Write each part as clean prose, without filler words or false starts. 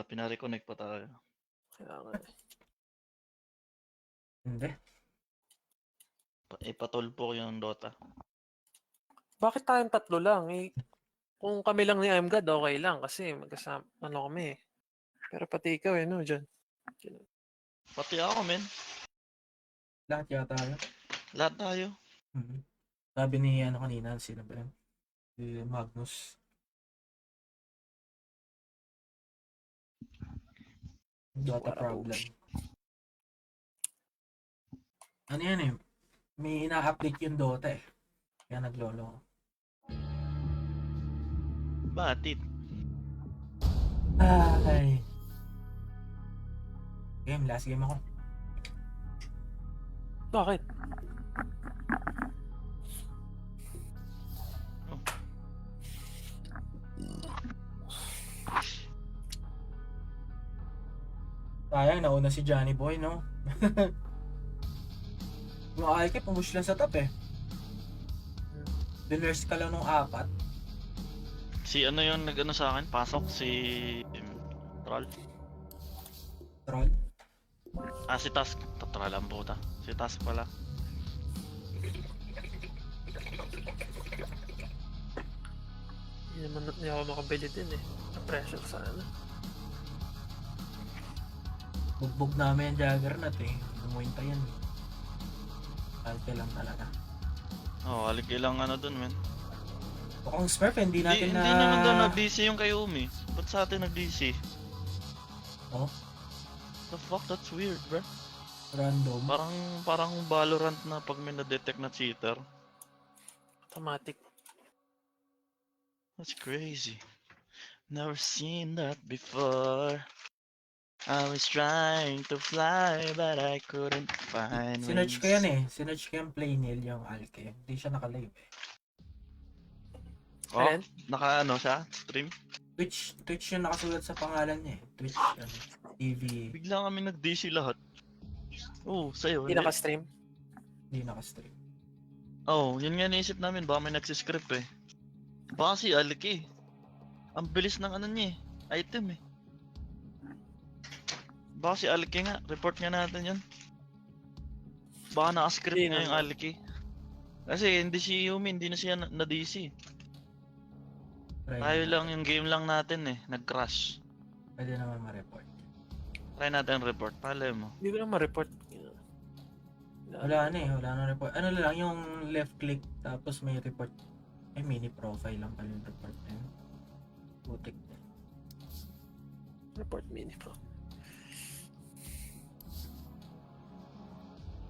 Pina-reconnect pa tayo. Kaya nga eh. Hindi. Ipatulpo ko yung Dota. Bakit tayong tatlo lang? Eh, kung kami lang ni I'm God, okay lang. Kasi magkasama, kami eh. Pero pati ikaw eh, no, John? Pati ako, men. Lahat yata yun. Lahat tayo. Sabi ni kanina, sino ba yun? Si Magnus. Dota What a problem. bullshit. Ano yan eh? May ina-update yung Dota eh. Kaya naglolo. Batit. Ay. Last game ako. Bakit? Sayang, nauna si Johnny Boy, no? Yung Alke, pumush lang sa top eh. Diners ka lang nung 4. Si ano yung nag-ano sa akin? Pasok si... Troll? Troll. Si Task. Troll ang puta. Si Task pala. Hindi ako makabili din eh. Na-pressure sa ano. Bugbog namin yung Juggernaut eh. Umuinta yan eh. Alke lang talaga. Aligi lang ano dun, men. Kung Smurf, hindi natin Hindi naman daw nag-DC yung kay Umi. Ba't sa atin nag-DC? Oh? The fuck? That's weird, bro. Random. Parang Valorant na pag may na-detect na cheater. Automatic. That's crazy. Never seen that before. I was trying to fly, but I couldn't find Sinerch wings. ko yan eh. Sinerch ko yung Playnil yung Alke. Hindi siya naka-live eh. Ayan. Naka ano siya? Stream? Twitch yung nakasulat sa pangalan niya eh. Twitch, TV. Bigla kami nag-DC lahat. Sa'yo. Hindi naka-stream. Hindi naka-stream. Yun nga naisip namin. Baka may nagsiscript eh. Baka si Alec eh. Ang bilis ng ano niya eh. Item eh. Baka si Alec nga. Report nga natin yun. Baka naka-script Hindi nga yung naman. Alec eh. Kasi hindi si Yumi. Hindi na siya na-DC. Tayo lang yung game lang natin eh. Nag-crash. Pwede naman ma-report. Try natin report. Palay mo. Hindi ko lang ma-report. Wala na eh. Wala na report. Ano lang, yung left click tapos may report. Mini profile lang pala yung report na yun. Putik na. Report mini pro.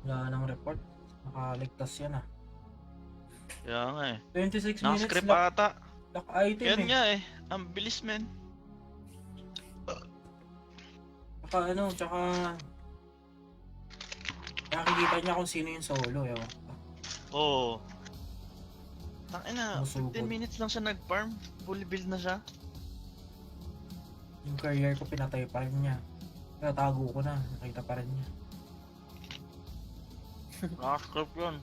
Wala nang report. Nakaligtas yan ah. Kaya nga eh. 26 minutes Naka-script lock, ata. lock item Yan eh. nga eh. Ang bilis men. Tsaka nakikita niya kung sino yung solo eh. Tangina, Masugod. 15 minutes lang siya nag-farm. Fully build na siya. Yung career ko pinatay pa rin niya. Natago ko na. Nakita pa rin niya. Naka-script yun.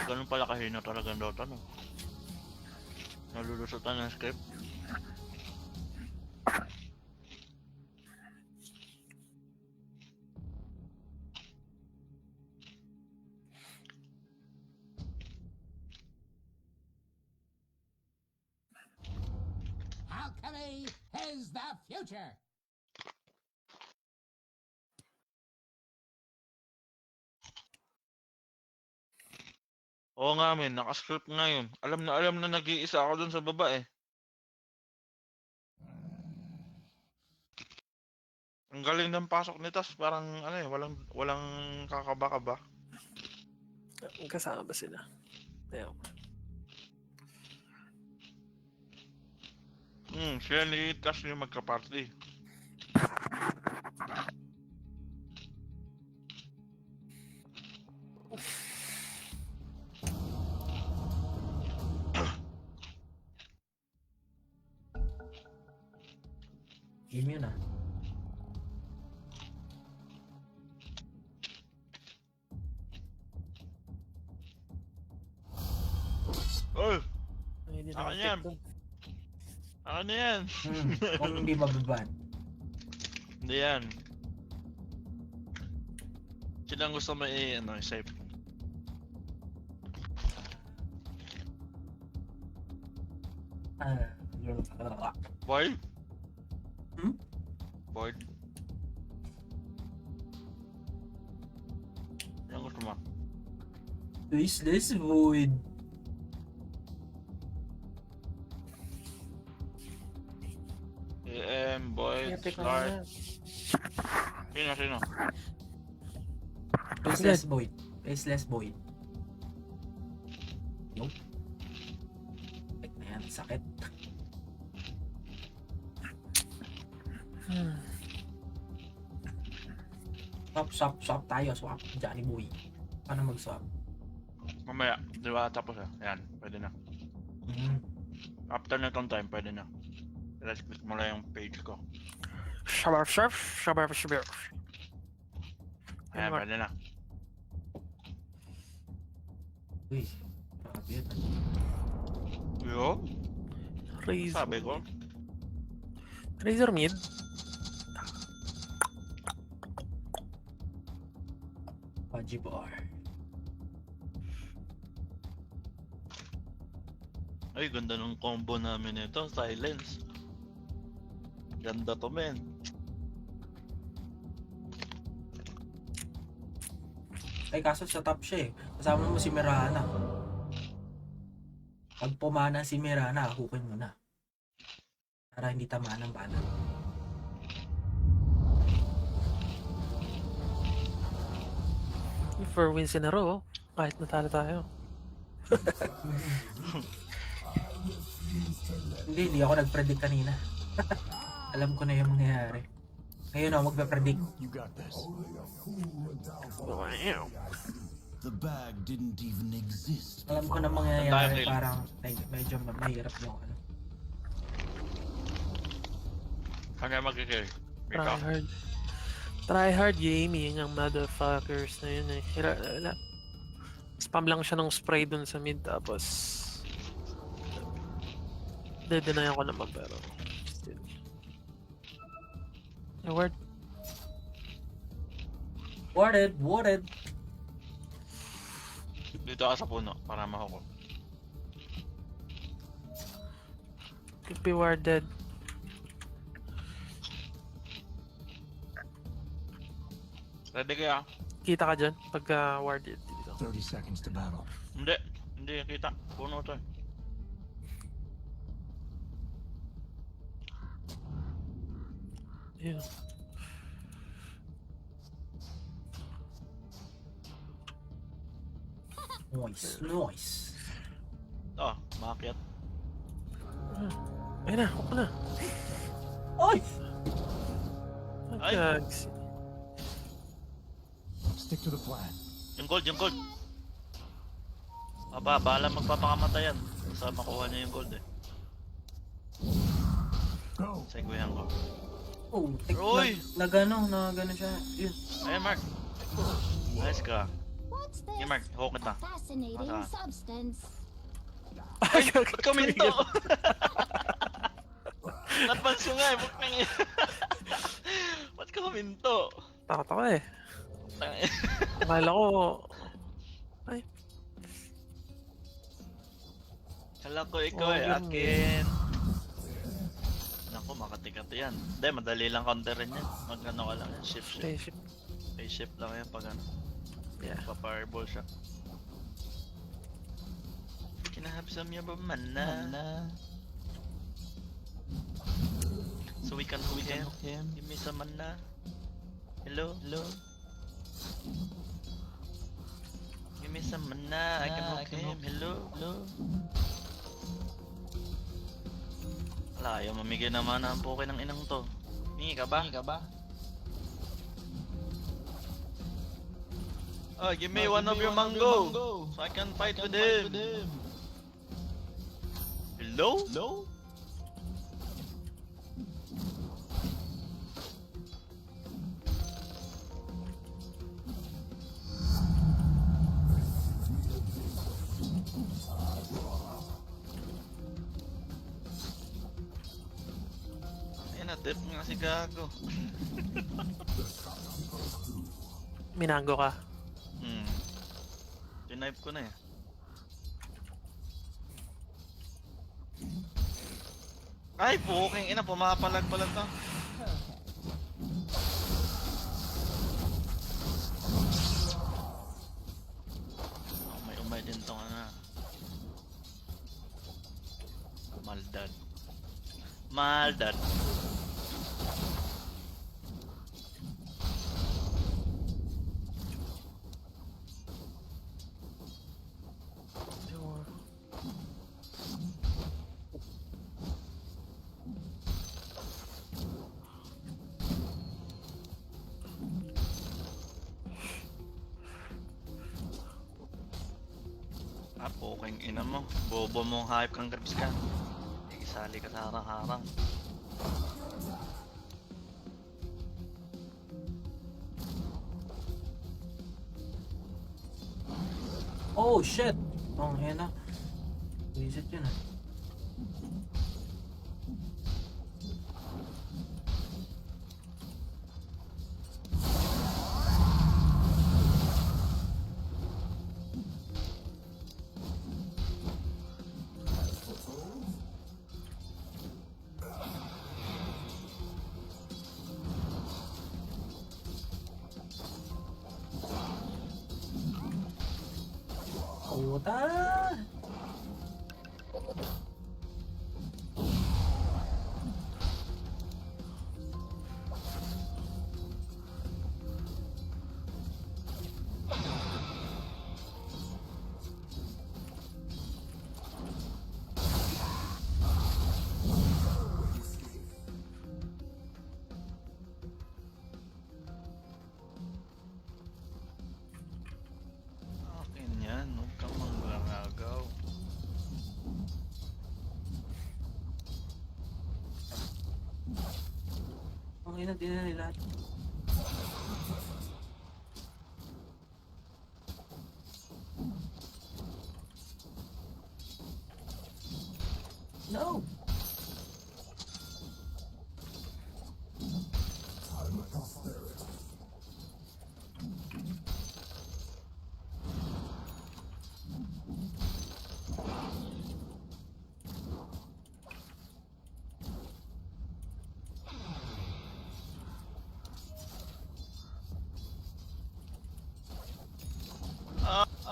Ganun pala kahina talaga ang Dota, no? Nalulusutan ng script. Alchemy is the future. Oo nga men, naka-script nga yun. Alam na nag-iisa ako dun sa baba eh. Ang galing ng pasok ni Tas, parang ano eh, walang kakaba-kaba. Kasama ba sila? Ayun. Siya ni Tas yung magka-party. Game yun ah. Oh! Hindi Ako na yan. Ano yan? Kung hindi mababan. Hindi yan. Sila ang gusto mo i-save. Board? Hmm? Board? Yan gusto mo. Faceless void. Boyd, Clark. Sino? Faceless void. Faceless void. Nope. Like na yan, sakit. Swap tayo, swap. Johnny boy. Paano mag-swap? Mamaya, di ba tapos Yan, pwede na. After na tong time, pwede na. Let's click mo lang yung page ko. Shabab. Ayan, pwede na. Uy, grabe yun. Yo, Razor. sabi ko. Razor mid. Pudgy bar. Ay, ganda ng combo namin ito. Silence. Ganda to, men. Ay, kaso sa top siya eh. Kasama mo si Mirana. Pag pumana si Mirana, hukin mo na. Para hindi tamaan ng bana. For wins in a row, kahit natalo tayo. Hindi ako nag-predict kanina. Alam ko na yung mangyayari. Ngayon ako magpe-predict. You got this. Wow. The bag didn't even exist. Alam ko na mangyayari, Dahil- parang medyo mahirap yung ano. Hanggang mag-kill. Try hard. Try hard gaming ang motherfuckers na yun eh. Spam lang siya ng spray dun sa mid tapos dedenayan ko naman pero still. Word. Warded. Dito ka sa puno para mahuko. Could be warded. Ready kaya? Kita ka dyan pagka warded dito. 30 seconds to battle. Hindi kita. Puno to eh. Yeah. Nice. Oh, maakyat. Ayun na, huwag na. Oy! Ay! Gags. Stick to the plan. Yung gold. Aba, bahala magpapakamatay yan. Basta makuha niya yung gold eh. Go. Segwayan ko. Oh, Uy! na gano siya. Yun. Ayan, Mark. Nice ka. What's this? Hey, Mark, hawak kita. Fascinating Mata. substance. Ay, ba't kaminto? Napansin nga eh, ba't nang ba't ka kaminto? Takot ako eh. Akala ko, Kala ko ikaw eh, yun akin. Naku, makatikat yan. Hindi, madali lang counterin yan. Mag-ano ka lang yan, shift. spaceship. Spaceship lang yan pag ano. Yeah. Pa-fireball siya. Can I have some of your mana? So we can hook him. Give me some mana. Hello? Give me some mana. I can hook him. Hello? Wala, ayaw mamigay na mana ang puke ng inang to. Hingi ka ba? Oh, give me one of your mango, so I can fight with him. Hello? tip nga si Gago. Minango ka. Tinipe ko na eh. Ay, puking ina, pumapalag pala to. Umay din tong ano. Maldad. Maldad. Puking ina mo. Bobo mong hype kang grips ka. Isali ka sa harang-harang. Oh shit! Ang hena. Visit yun ah. Puta! Akin yan, huwag kang manglangagaw. Ang ina, di na nila. No!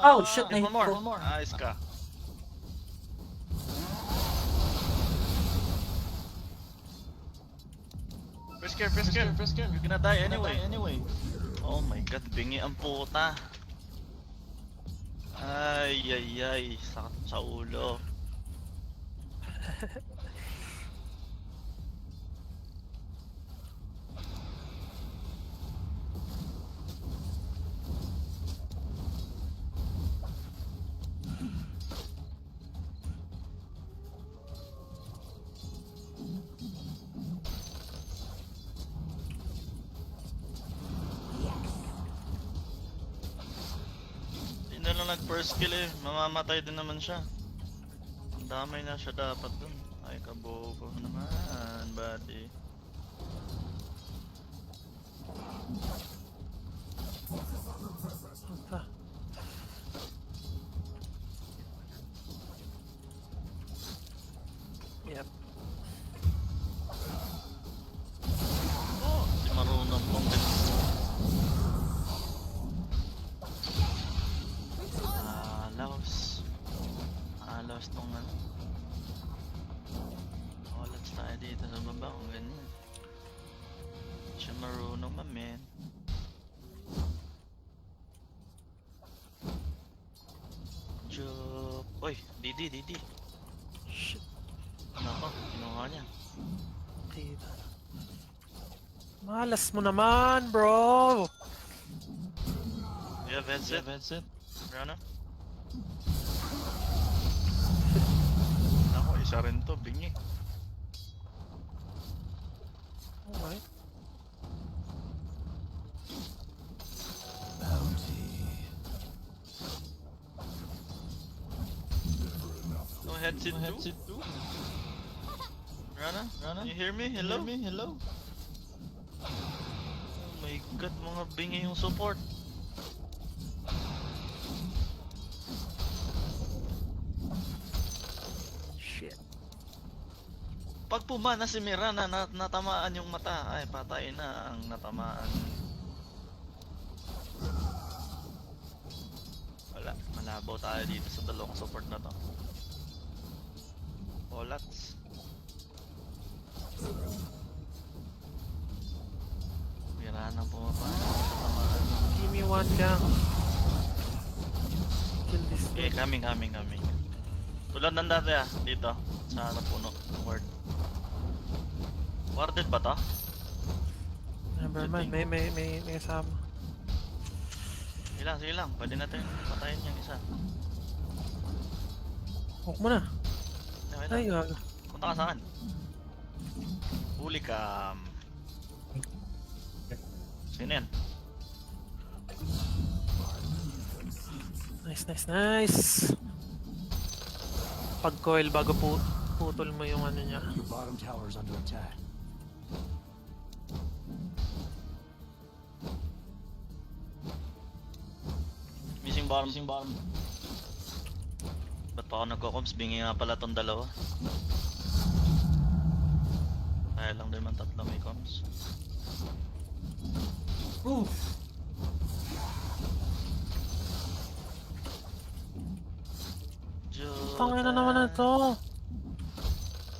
Oh, shit, One more, nahit ko. one more. Ayos ka. Press care, press care, press care. You're gonna die anyway. Oh my god, bingi ang puta. Ay, sakit sa ulo. Hindi na lang nag-first kill eh, mamamatay din naman siya. Damay na siya dapat dun. Ay, kabobo naman, buddy. Puta. Yep. Oh, di marunong pong Alawas tong ano. Let's tayo dito sa baba kung ganyan. Siya marunong man. Joke. Oy, Didi. Shit. Nako, kinuha niya. Kita. Malas mo naman, bro! You have headset? Rana? Nako, isa rin to, bingi. Alright. Bounty. No headset too? Rana? Rana? You hear me? Hello? Hello? Oh my god, mga bingi yung support. Shit. Pag pumana si Mirana, natamaan yung mata. Ay, patay na ang natamaan. Wala, malabo tayo dito sa dalawang support na to. Olats. Mirana pumapana, natamaan. Give me one lang. Kill this Okay, thing. coming. Tulad ng dati dito, sa puno, ward. Warded ba to? Never mind, may kasama. Sige lang, pwede natin patayin yung isa. Huwag mo na. Okay lang. Ay, gago. Punta ka sa akin. Huli ka. Sino yan? Nice. Pag-coil bago putol mo yung ano niya. Your bottom tower is under attack. Missing bottom. Ba't pa ako nagko-comms? Bingi nga pala tong dalawa. Kaya lang din man tatlo may comms. Oof! Tangina na naman na to.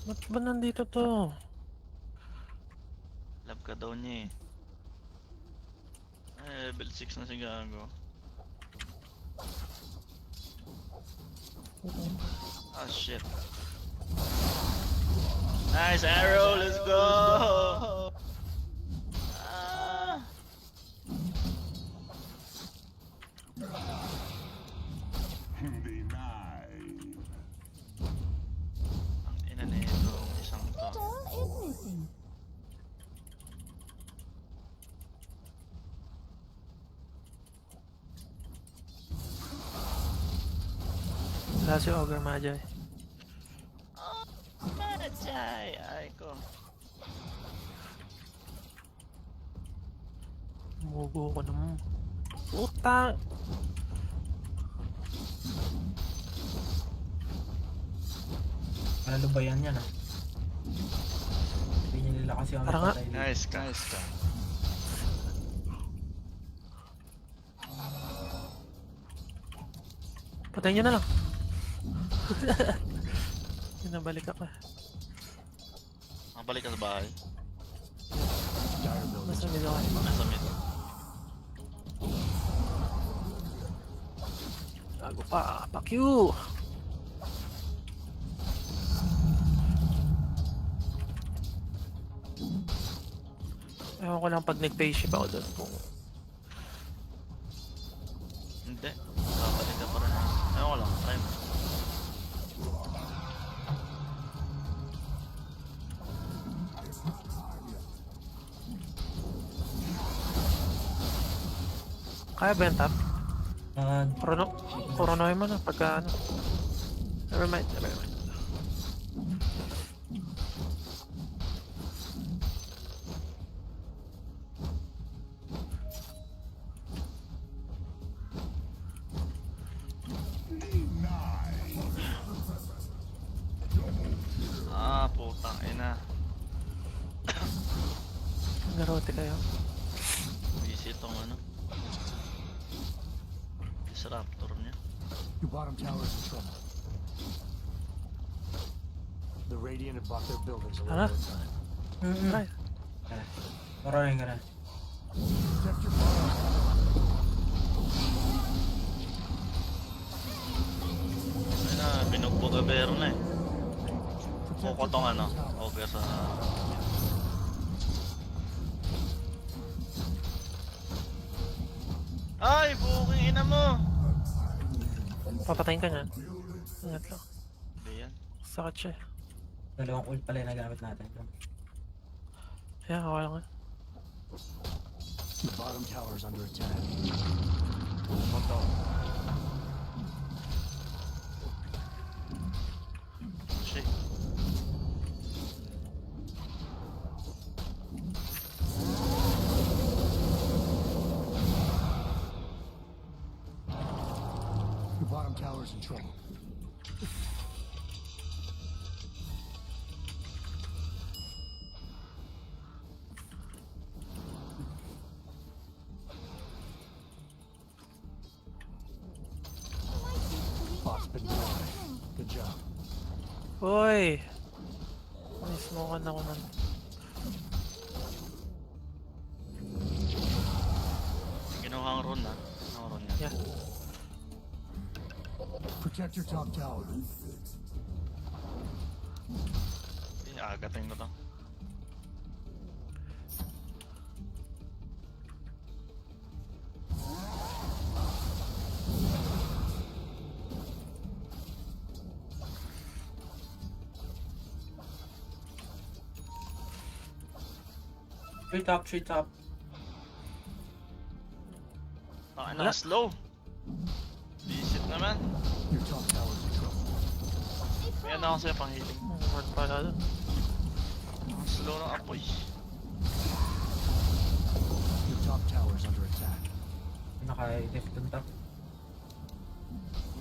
Ba't ba nandito to? Love ka daw niya level 6 na si Gago. Ah shit. Nice arrow, let's go! Ah. Ang ina na itong isang to. Door is missing. Wala si Ogre Magi. Majay! Ay ko. Mugo ko naman. Utang! Ano ba yan Hindi nila kasi ang Tara nga. patay dito. Nice ka. Patayin niya na lang. Nabalik ako. Makabalik ka sa bahay. Dire buildings. Nasa mid ako. Nasa mid. Gago pa. Fuck you! Ewan ko lang pag nag-face shift ako doon kung Hindi. Babalik ka pa rin. Ewan ko lang. Try mo. kaya ba yung top? Ah, Poronohin mo na pagka ano. Never mind. Ah, putang ina. Garote kayo. Easy itong ano. Disruptor niya. Your bottom tower is in trouble. The Radiant have bought their buildings a Ano? little time. Ay, Maraming ka na. Protect your bottom. Ay na, binugbog abero na eh. Kuko tong ano. Okay sa... Ay, buking ina mo! papatayin ka niyan. Ingat lang. Hindi yan. Sakit siya. Dalawang ult pala yung nagamit natin. Kaya okay lang yan. Your bottom tower is under attack. What the? Shit. tower's in trouble. Bot's been dry. Good job. Uy! Nismokan ako ng... Kinuha ang rune ah. Ang rune niya. Yeah. Protect your top tower. Agatin ko to. Tree top. Ang Wala. slow. Visit naman. Your top tower's in trouble. May ano ako sa'yo pang healing. Word pala doon. Ang slow ng apoy. Your top tower's under attack. Naka-left dun top.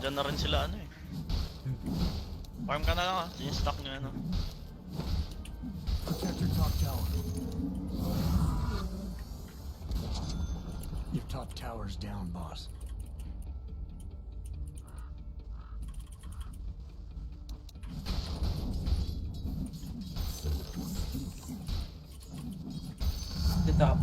Diyan na rin sila ano eh. Farm ka na lang ah. Sinistock nyo ano. Protect your top tower. Your top tower's down, boss. The top.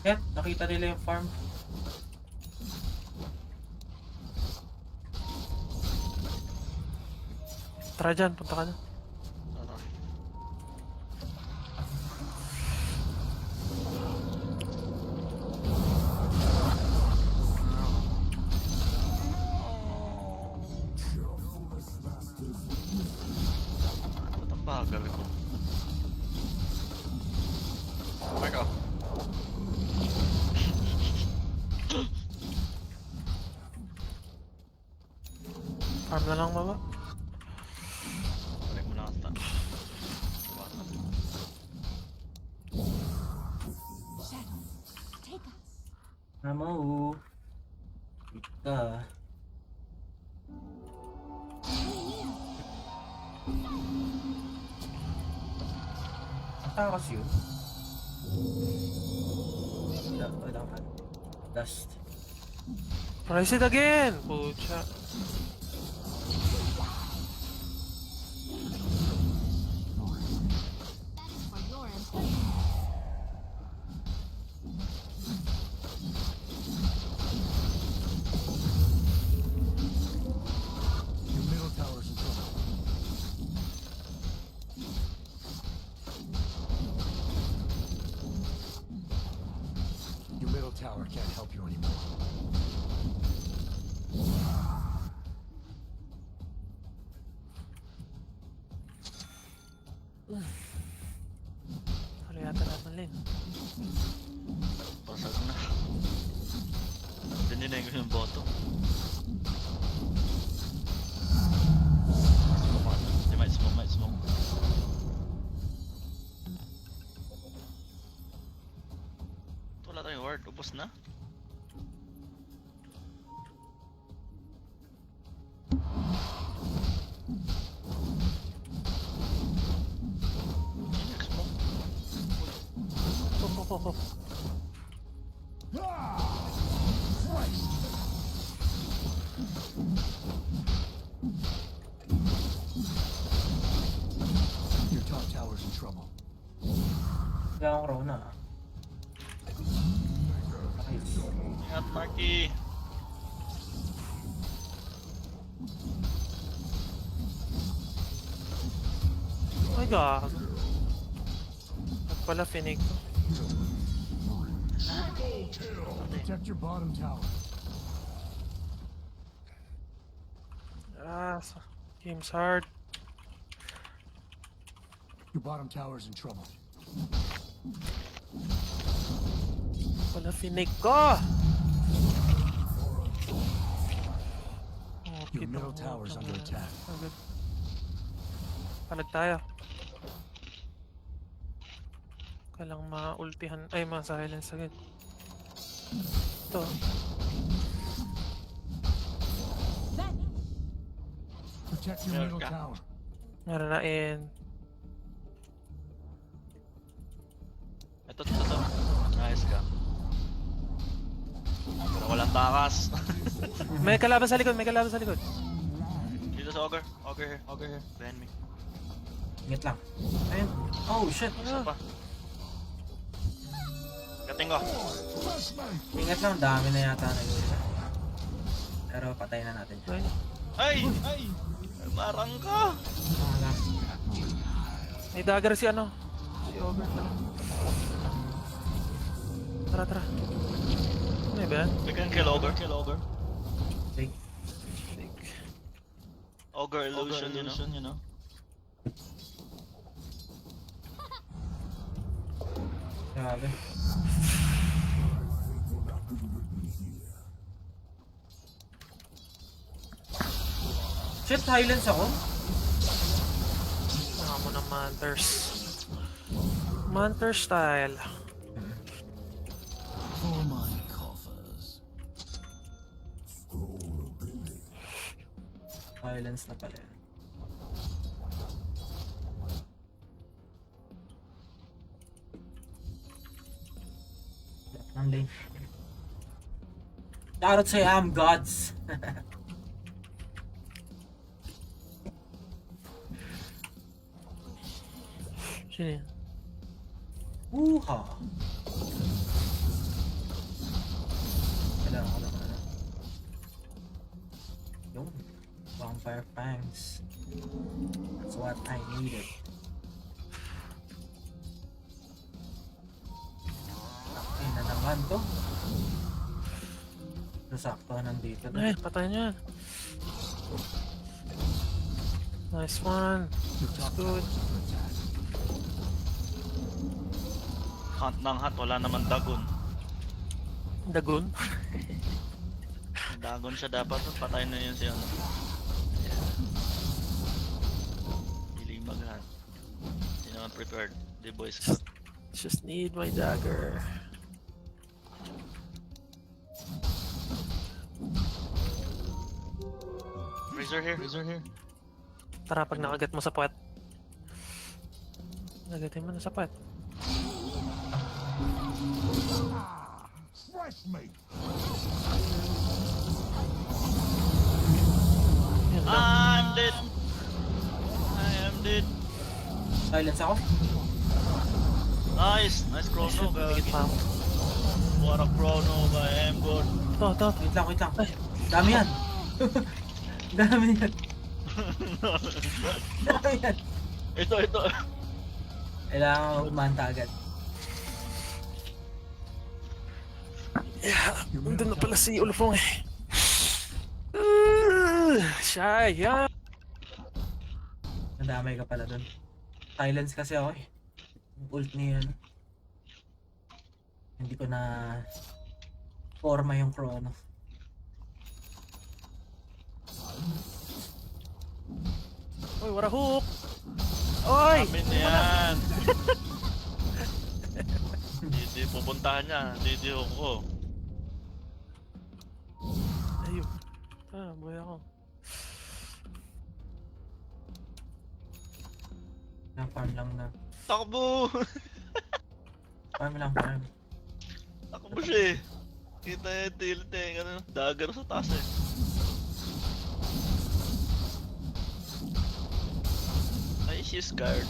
Yan, nakita nila yung farm. Tara dyan, punta ka na. Ano? Ba't ang bagal ko? Marco. Farm na lang baba. Balik mo na ata. Take us. Amo. Ika. Ang takas yun. Wala ka. Dust. Rise it again! Pucha. For your improvement. Your middle tower's in trouble. Your middle tower can't help you anymore. Ano yata natin lane? Pasag na. Dininay ko yung boto. Might smoke. Wala tayong ward, ubos na. Smoke. Oh. Your top tower's in trouble. Wala akong Rona. Nice. Ingat, Marky. Oh my god. At pala Phoenix. Protect your bottom tower. Game's hard. Your bottom tower's in trouble. Pala Phoenix ko! Oh, Your kita middle mo, tower's tama under na. attack. Agad. Palag tayo. Kailang ma-ultihan. Ay, ma-silence agad. Ito. Protect your middle America. tower. Meron na in. Ito. Nice ka. Pero walang takas. May kalaban sa likod, Dito sa Ogre. Ogre here. Behind me. Ingat lang. Ayun. Oh, shit. Isa pa. Gating ko. Ingat lang, dami na yata na yun. Pero patay na natin. Ay, Ay! Marang ka! Wala. may dagger si ano. Si Ogre pala. Tara. Ano ba yan? We can kill Ogre. Take. Ogre illusion, you know? Grabe. Shit, silence ako. Mga mo ng Manters style. For my coffers. Silence na pala. Ang lane. Shoutout sa Am Gods. Sino yan? Wuha. Wala. Yung Vampire Fangs. That's what I needed. Ay na naman to. Nasakto nandito na. Ay, patay niya. Nice one. That's good. Hunt ng hunt, wala naman dagon. Dagon. Dagon siya dapat, patay na yun siya. Hindi mag-hunt. Hindi naman prepared. The Boy Scout. Just need my dagger. Razor here. Tara, pag nakagat mo sa puwet. Nagatin mo na sa puwet. Fresh meat. Yun lang. I'm dead. I am dead. Silence ako. Nice chrono. Higit pa ako. What a chrono by Amgod. Ito. Wait lang. Dami yan. Dami yan. Ito. Kailangan umanta agad. Yeah, nandun na pala si Ulfong eh. Shy, yeah. Nadamay ka pala dun. Silence kasi ako eh. Yung ult niya yun. Hindi ko na forma yung chrono. Oy, what a hook! Oy! Amin na yan. Hindi pupuntahan niya. Hindi ko. Ayun. Buhay ako. Farm lang na. Takbo! Farm. Takbo siya eh. Kita yung tilt eh. Dagger sa taas eh. Ay, she's scared.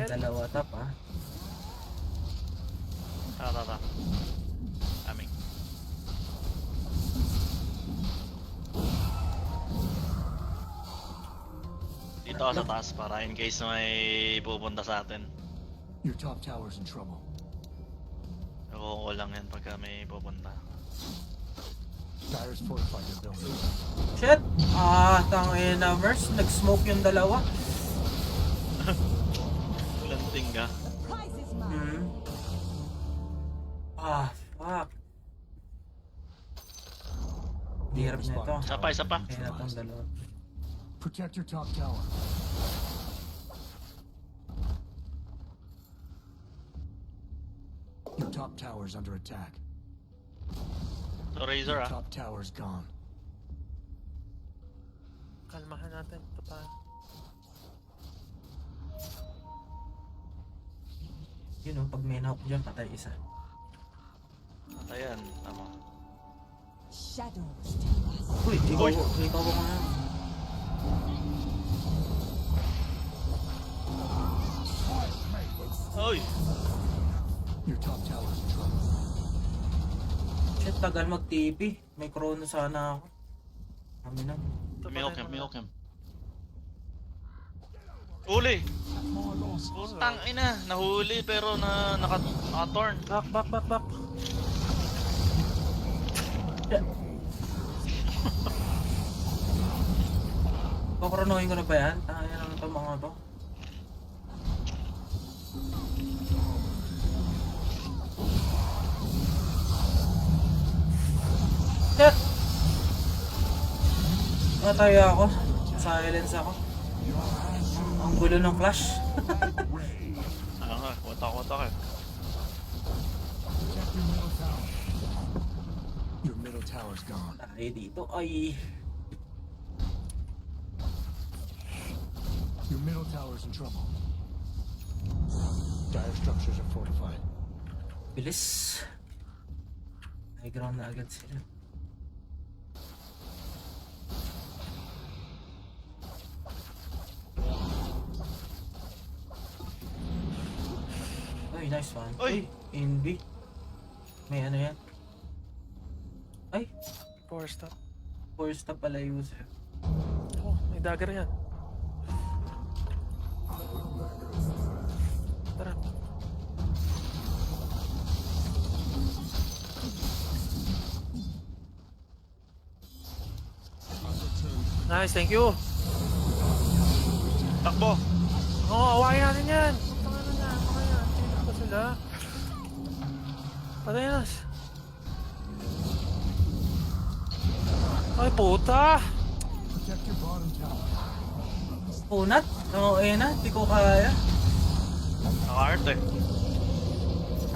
Dalawa tap ah. Tara. Aming. Dito ako sa taas para in case na may pupunta sa atin. Your top tower's in trouble. Oo lang yan pagka may pupunta. Dire's fortified their building. Shit! Tangina Merce. Nag-smoke yung dalawa. Lanting ka. Prize is mine. Ah, fuck. Hirap na ito. Isa pa. Kaya na itong dalawa. Protect your top tower. Your top tower's under attack. So, Razor Your ah. top tower's gone. Kalmahan natin. Ito pa. Yun o, pag may knock dyan, patay isa. Ayan, tama. Shadows tell us. Uy, Uy! ikaw ko na. Oy! Your top tower's in trouble. Shit, tagal mag-TP. May chrono sana ako. Kami na. Ito May pa hook rin him, mga- may hook him. Uli! Putang ina, nahuli pero naka-torn. Back. Pakronohin ko na ba yan? Tangin naman itong mga to. Shit! Matay ako. Silence ako. Ang gulo ng flash. Ano nga, watak eh. Protect your middle tower. Your middle tower's gone. Tayo dito ay... Your middle tower's in trouble. Dire structures are fortified. Bilis. High ground na agad sila. Ay, nice one. Uy! Envy. May ano yan? Ay, Power stop. 4 stop pala user. Oh, may dagger yan. Tara. Nice, thank you. Takbo! Awayin natin yan. Putang ina na, awayin. Tingnan pa sila. Patay na. Ay, puta! Protect your bottom tower. Punat? Oo, na. Di ko kaya. Naka-art eh.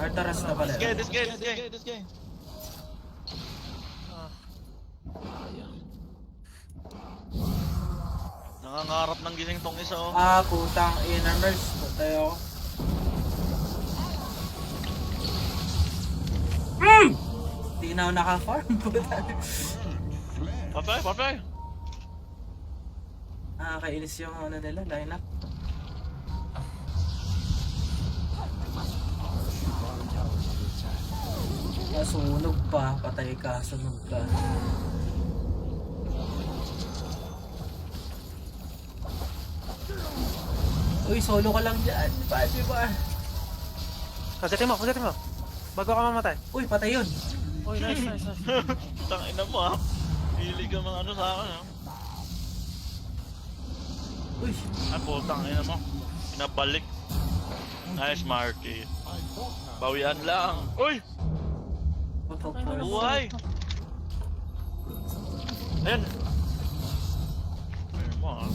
Artaras na pala. This guy. Nangangarap ng gising tong isa oh. Ah, putang ina, nurse. Patay ako. Di na ako naka-farm. Patay! Nakakainis yung ano nila, lineup. Bottom tower's under attack. Sunog pa, patay ka, sunog ka. Uy, solo ka lang dyan. Pwede ba? Kagatin mo. Bago ka mamatay. Uy, patay yun. Uy, nice. Tangina mo ah. Pili ka mga ano sa akin ah. Uy, Ay putang ina mo. Pinabalik. Nice Marky. Bawian lang. Uy! what the Ay, fuck? Buhay! Ayan! Ayun mo ah.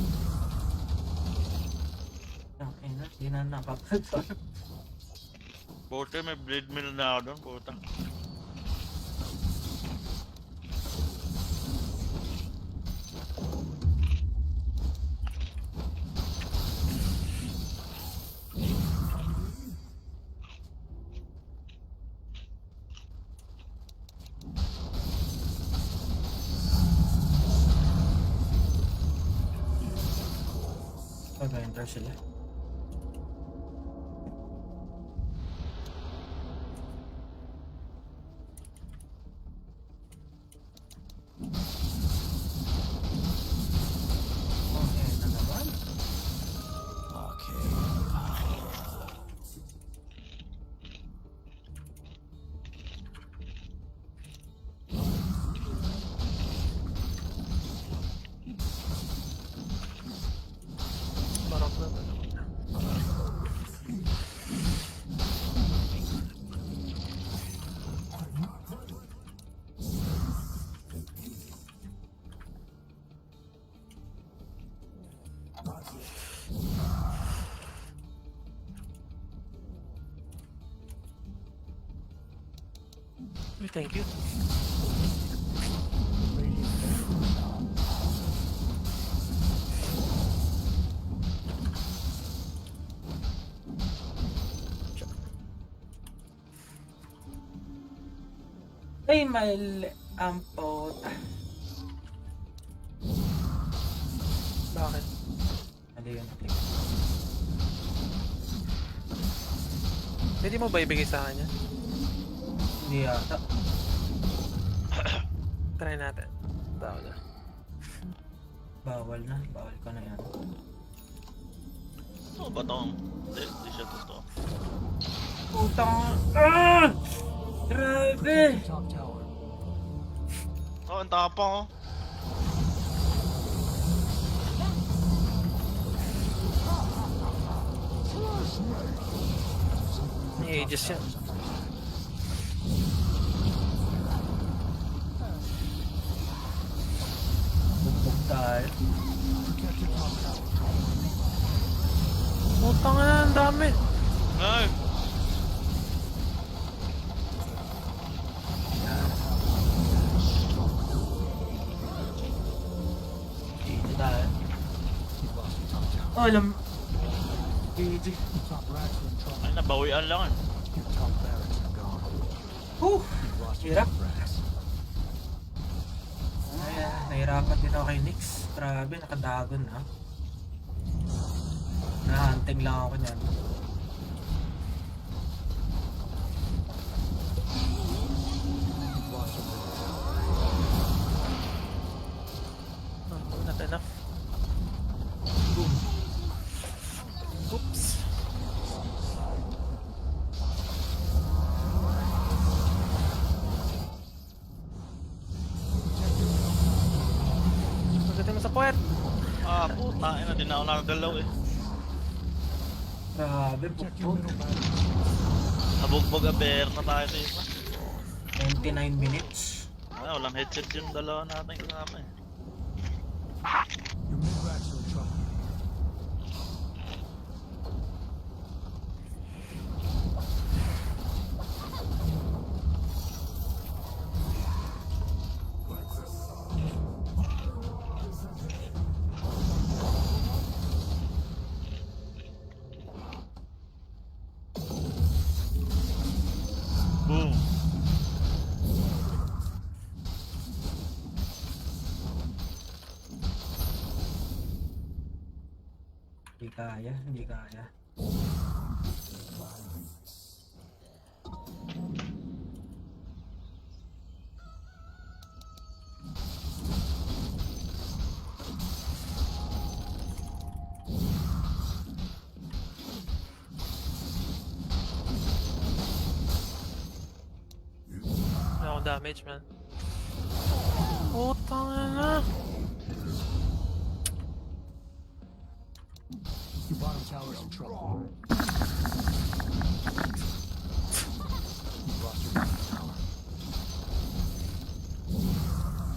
Ang ina, di na nakapagpag. Buti may blade mill na ako doon, putang. Pag-enter sila. Okay, na naman. Okay. Barok na. Uy, thank you. Radiant barrier down. Ay, mal... Ampot. Bakit? Ano yun? Click. Pwede mo ba ibigay sa akin yan? Hindi yata. Try natin. Tao na. Bawal na. Bawal ko na yan. Ano ba tong? Hindi siya totoo. Putang... Ah! Grabe! Top tower. Oh, ang tapang oh. May ages yan. Bugbog tayo. Protect your top tower. Putang na, ang dami. Ay! Easy tayo. You lost your top tower. Oh, alam... Easy. Your top racks are in trouble. Ay, nabawian lang eh. Your top barracks are gone. Whew! You lost your Hirap. top racks. Ay, nahirapan din ako kay Nix. Grabe, nakadagon ha. Nahunting lang ako niyan. You lost your middle tower. Oh, not enough. Boom. Oops. Pagdating mo sa puwet. Ah, puta. Ay na, di na ako nakagalaw eh. Grabe, Protect your bugbog. middle barracks. Nabugbog a bear na tayo dito. 29 minutes. Ay, walang headset yung dalawa natin kasama eh. Your mid racks are in trouble. Boom. Hindi kaya, hindi kaya. Wala akong damage, man. Putang na. Your bottom tower's in trouble. You lost your middle tower.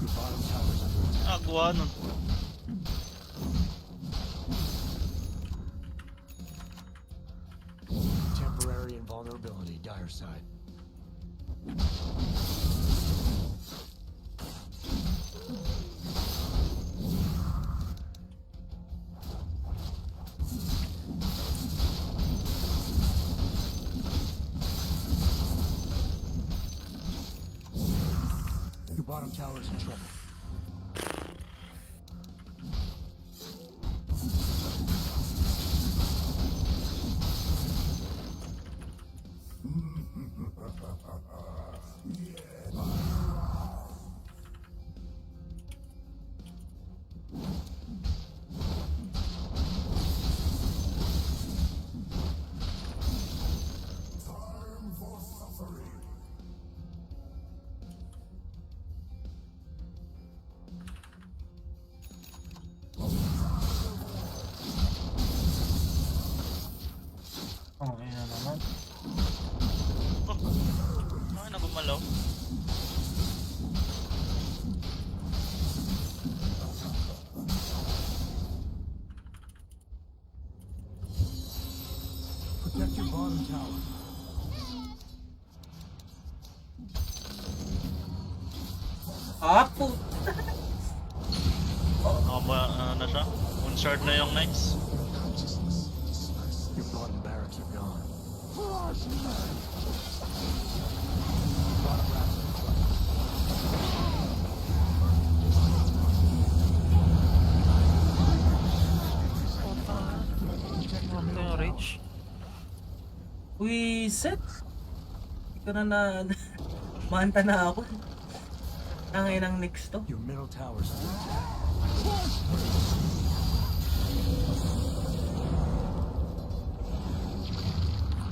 Your bottom tower's under attack. Ah, gawa nun. Temporary invulnerability, dire side. Your bottom tower's in trouble. Oh, ayun na naman. Oh, ay, nagumalaw. your bottom tower. Po. Na siya? Unshard na yung knights. Your bottom barracks are gone. Ano yung rage? Wiset. Hindi ko na manta na ako. Tangay ng next to. Your middle tower's under attack.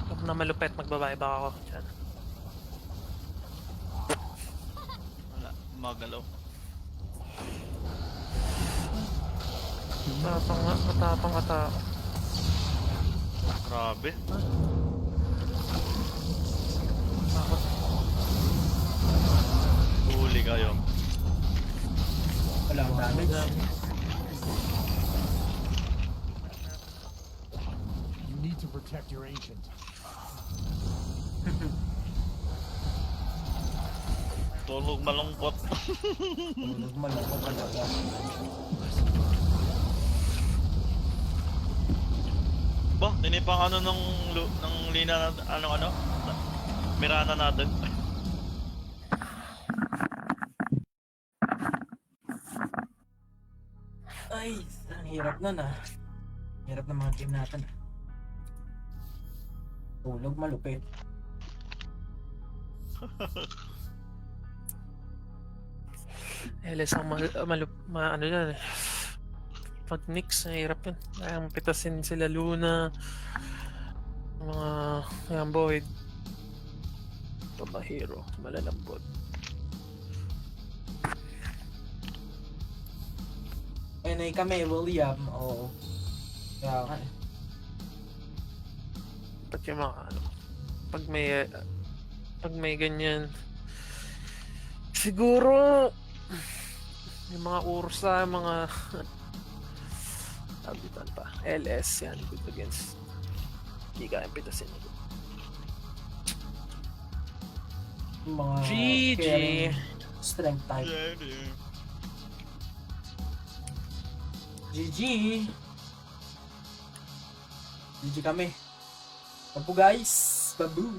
Pag na malupet, magbabae ba ako dyan? Wala, magalaw. Matapang ata. Grabe. Bakit? Huli kayo. Wala akong damage. You need to protect your ancient. Tulog malungkot. Tulog malungkot talaga. Ba, tinipang ano ng lina na, ano? Mirana natin. Ay, ang hirap nun ah. Hirap ng mga team natin. Tulog malupit. LS ang ano yan eh. Pag Nix, hirap yun. Kaya pitasin sila Luna. Mga yung Void. Ito ba hero? Malalambot. Ay kami, William. Oo. Kaya ka eh. Pag yung mga ano. Pag may ganyan. Siguro yung mga Ursa, mga abitan pa. LS yan. Good against. Hindi kaya pitasin nito. Yung mga GG. carrying strength type. GG. GG kami. Babu guys. Babu.